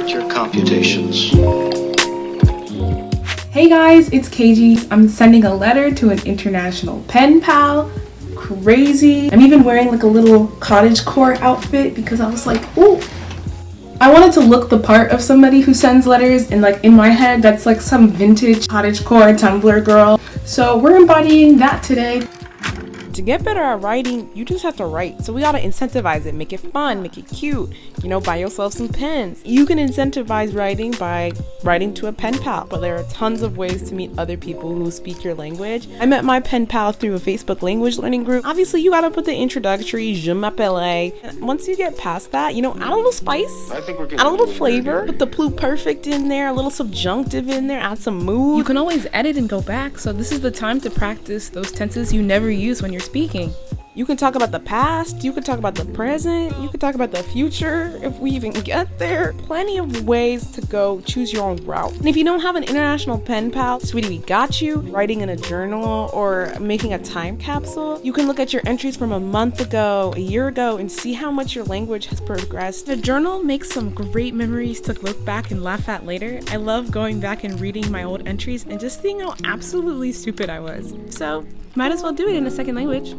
Start your computations. Hey guys, it's Keji. I'm sending a letter to an international pen pal. Crazy. I'm even wearing like a little cottagecore outfit because I was like, ooh. I wanted to look the part of somebody who sends letters, and like in my head, that's like some vintage cottagecore Tumblr girl. So we're embodying that today. To get better at writing, you just have to write. So we gotta incentivize it, make it fun, make it cute, buy yourself some pens. You can incentivize writing by writing to a pen pal, but there are tons of ways to meet other people who speak your language. I met my pen pal through a Facebook language learning group. Obviously, you gotta put the introductory, je m'appelle. And once you get past that, add a little spice, add a little flavor, put the pluperfect in there, a little subjunctive in there, add some mood. You can always edit and go back, so this is the time to practice those tenses you never use when you're speaking. You can talk about the past, you can talk about the present, you can talk about the future if we even get there. Plenty of ways to go choose your own route. And if you don't have an international pen pal, sweetie, we got you. Writing in a journal or making a time capsule, you can look at your entries from a month ago, a year ago, and see how much your language has progressed. The journal makes some great memories to look back and laugh at later. I love going back and reading my old entries and just seeing how absolutely stupid I was. So, might as well do it in a second language.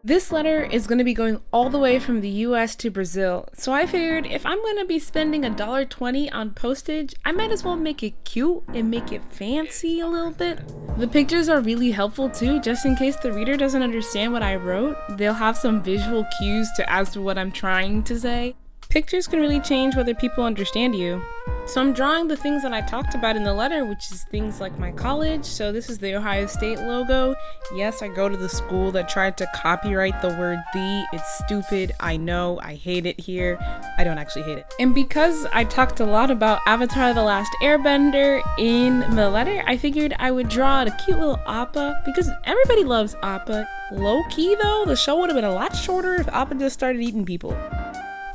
This letter is going to be going all the way from the US to Brazil, so I figured if I'm going to be spending $1.20 on postage, I might as well make it cute and make it fancy a little bit. The pictures are really helpful too, just in case the reader doesn't understand what I wrote. They'll have some visual cues as to what I'm trying to say. Pictures can really change whether people understand you. So I'm drawing the things that I talked about in the letter, which is things like my college. So this is the Ohio State logo. Yes, I go to the school that tried to copyright the word "the." It's stupid. I know. I hate it here. I don't actually hate it. And because I talked a lot about Avatar: The Last Airbender in the letter, I figured I would draw a cute little appa because everybody loves appa. Low key though, the show would have been a lot shorter if appa just started eating people.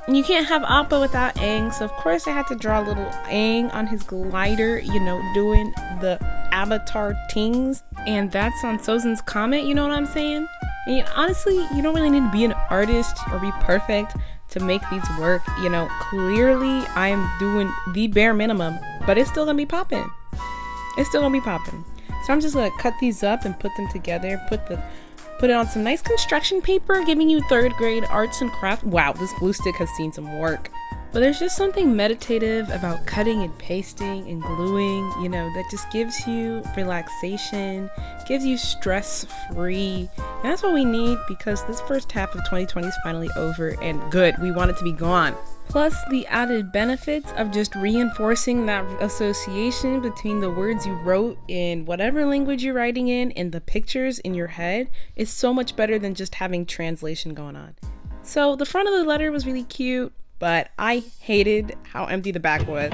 And you can't have Appa without Aang, so of course I had to draw a little Aang on his glider, doing the avatar tings. And that's on Sozin's comment, you know what I'm saying? And honestly, you don't really need to be an artist or be perfect to make these work. Clearly I am doing the bare minimum, but it's still gonna be popping. It's still gonna be popping. So I'm just gonna cut these up and put them together, put it on some nice construction paper, giving you 3rd grade arts and crafts. Wow, this glue stick has seen some work. But there's just something meditative about cutting and pasting and gluing, that just gives you relaxation, gives you stress-free. And that's what we need because this first half of 2020 is finally over and good. We want it to be gone. Plus the added benefits of just reinforcing that association between the words you wrote in whatever language you're writing in and the pictures in your head is so much better than just having translation going on. So the front of the letter was really cute, but I hated how empty the back was.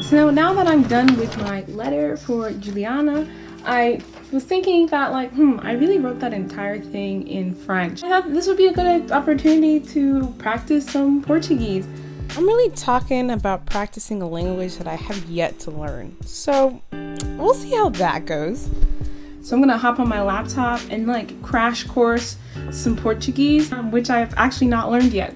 So now that I'm done with my letter for Juliana, I was thinking that I really wrote that entire thing in French. I thought this would be a good opportunity to practice some Portuguese. I'm really talking about practicing a language that I have yet to learn. So we'll see how that goes. So I'm gonna hop on my laptop and crash course some Portuguese, which I've actually not learned yet.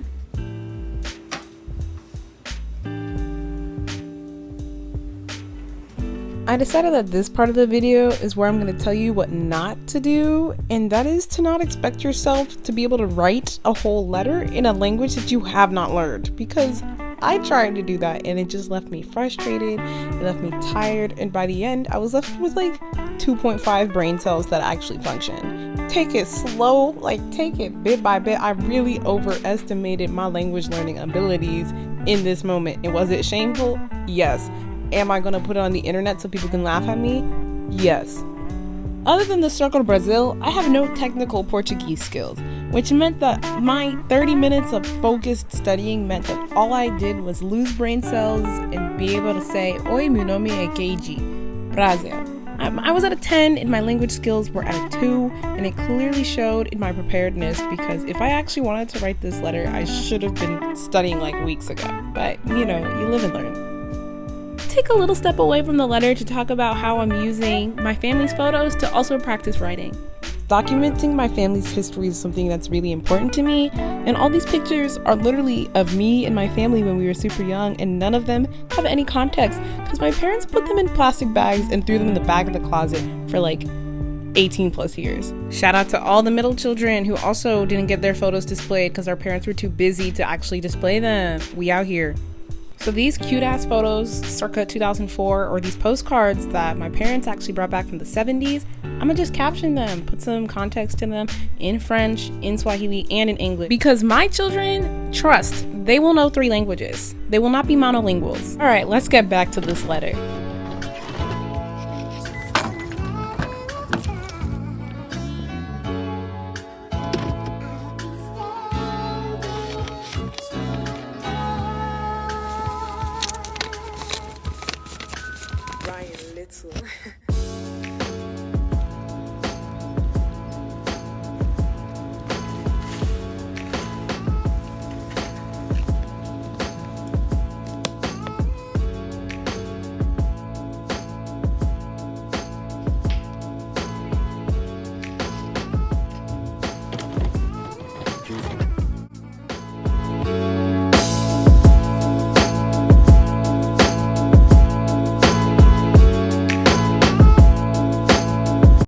I decided that this part of the video is where I'm going to tell you what not to do, and that is to not expect yourself to be able to write a whole letter in a language that you have not learned, because I tried to do that and it just left me frustrated, it left me tired, and by the end I was left with 2.5 brain cells that actually function. Take it slow, take it bit by bit. I really overestimated my language learning abilities in this moment. And was it shameful? Yes. Am I going to put it on the internet so people can laugh at me? Yes. Other than the Circle Brazil, I have no technical Portuguese skills, which meant that my 30 minutes of focused studying meant that all I did was lose brain cells and be able to say, Oi, meu nome é keji. Prazer. I was at a 10 and my language skills were at a 2, and it clearly showed in my preparedness because if I actually wanted to write this letter, I should have been studying weeks ago. But, you live and learn. Take a little step away from the letter to talk about how I'm using my family's photos to also practice writing. Documenting my family's history is something that's really important to me, and all these pictures are literally of me and my family when we were super young, and none of them have any context because my parents put them in plastic bags and threw them in the back of the closet for like 18 plus years. Shout out to all the middle children who also didn't get their photos displayed because our parents were too busy to actually display them. We out here. So these cute ass photos circa 2004, or these postcards that my parents actually brought back from the 70s, I'm gonna just caption them, put some context in them in French, in Swahili, and in English. Because my children, trust, they will know 3 languages. They will not be monolinguals. All right, let's get back to this letter. Ryan Little.